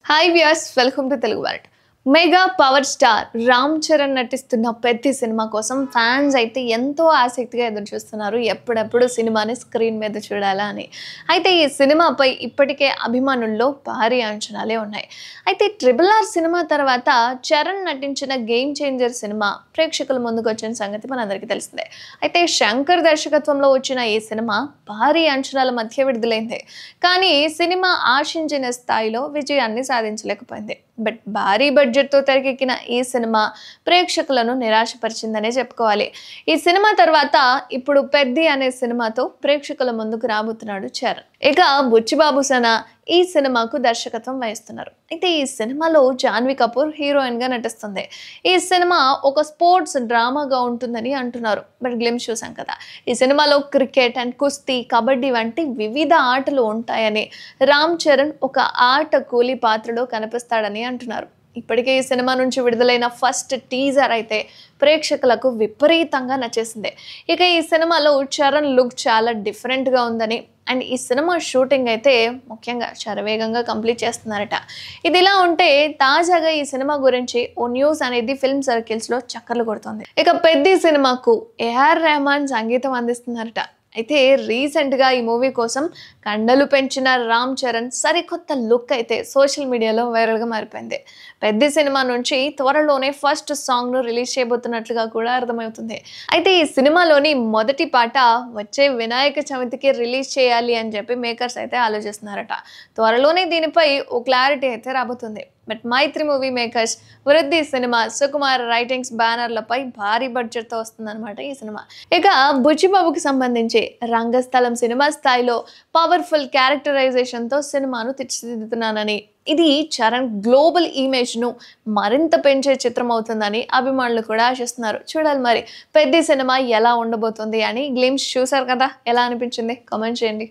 Hi viewers, welcome to Telugu world. Mega power star Ram Charan నటిస్తున్న Peddi cinema కోసం fans అయితే ఎంతో ఆసక్తిగా ఎదురు చూస్తున్నారు. ఎప్పుడెప్పుడు సినిమాని స్క్రీన్ మీద చూడాలా అని. అయితే ఈ సినిమాపై ఇప్పటికే అభిమానుల్లో భారీ అంచనాలే ఉన్నాయి. అయితే RRR సినిమా తర్వాత చరణ్ నటించిన గేమ్ చేంజర్ సినిమా ప్రేక్షకుల ముందుకు వచ్చిన సంగతి మనందరికీ తెలిసిందే. అయితే శంకర్ దర్శకత్వంలో వచ్చిన ఈ సినిమా భారీ అంచనాల మధ్య విడుదలైంది. కానీ సినిమా ఆశించిన స్థాయిలో విజయాన్ని సాధించలేకపోయింది. బట్ భారీ బడ్జెట్తో తెరకెక్కిన ఈ సినిమా ప్రేక్షకులను నిరాశపరిచిందనే చెప్పుకోవాలి. ఈ సినిమా తర్వాత ఇప్పుడు పెద్ది అనే సినిమాతో ప్రేక్షకుల ముందుకు రాబోతున్నాడు చరణ్. ఇక బుచ్చిబాబు సన ఈ సినిమాకు దర్శకత్వం వహిస్తున్నారు. అయితే ఈ సినిమాలో జాన్వీ కపూర్ హీరోయిన్ గా నటిస్తుంది. ఈ సినిమా ఒక స్పోర్ట్స్ డ్రామాగా ఉంటుందని అంటున్నారు. బట్ గ్లిమ్స్ చూసాం కదా. ఈ సినిమాలో క్రికెట్ అండ్ కుస్తీ, కబడ్డీ వంటి వివిధ ఆటలు ఉంటాయని, రామ్ చరణ్ ఒక ఆట కూలీ పాత్రలో కనిపిస్తాడని అంటున్నారు. ఇప్పటికే ఈ సినిమా నుంచి విడుదలైన ఫస్ట్ టీజర్ అయితే ప్రేక్షకులకు విపరీతంగా నచ్చేసింది. ఇక ఈ సినిమాలో చరణ్ లుక్ చాలా డిఫరెంట్గా ఉందని అండ్ ఈ సినిమా షూటింగ్ అయితే ముఖ్యంగా శరవేగంగా కంప్లీట్ చేస్తున్నారట. ఇది ఇలా ఉంటే తాజాగా ఈ సినిమా గురించి ఓ న్యూస్ అనేది ఫిల్మ్ సర్కిల్స్లో చక్కర్లు కొడుతుంది. ఇక పెద్ది సినిమాకు AR రెహమాన్ సంగీతం అందిస్తున్నారట. అయితే రీసెంట్గా ఈ మూవీ కోసం కండలు పెంచిన రామ్ చరణ్ సరికొత్త లుక్ అయితే సోషల్ మీడియాలో వైరల్గా మారిపోయింది. పెద్ద సినిమా నుంచి త్వరలోనే ఫస్ట్ సాంగ్ను రిలీజ్ చేయబోతున్నట్లుగా కూడా అర్థమవుతుంది. అయితే ఈ సినిమాలోని మొదటి పాట వచ్చే వినాయక చవితికి రిలీజ్ చేయాలి అని చెప్పి మేకర్స్ అయితే ఆలోచిస్తున్నారట. త్వరలోనే దీనిపై ఓ క్లారిటీ అయితే రాబోతుంది. బట్ మైత్రి మూవీ మేకర్స్, వృద్ధి సినిమా, సుకుమార్ రైటింగ్స్ బ్యానర్లపై భారీ బడ్జెట్తో వస్తుందన్నమాట ఈ సినిమా. ఇక బుచ్చిబాబుకి సంబంధించి రంగస్థలం సినిమా స్థాయిలో పవర్ఫుల్ క్యారెక్టరైజేషన్తో సినిమాను తీర్చిదిద్దుతున్నానని, ఇది చరణ్ గ్లోబల్ ఇమేజ్ను మరింత పెంచే చిత్రం అవుతుందని అభిమానులు కూడా ఆశిస్తున్నారు. చూడాలి మరి పెద్ద సినిమా ఎలా ఉండబోతుంది అని. గ్లిమ్స్ చూసారు కదా, ఎలా అనిపించింది కామెంట్ చేయండి.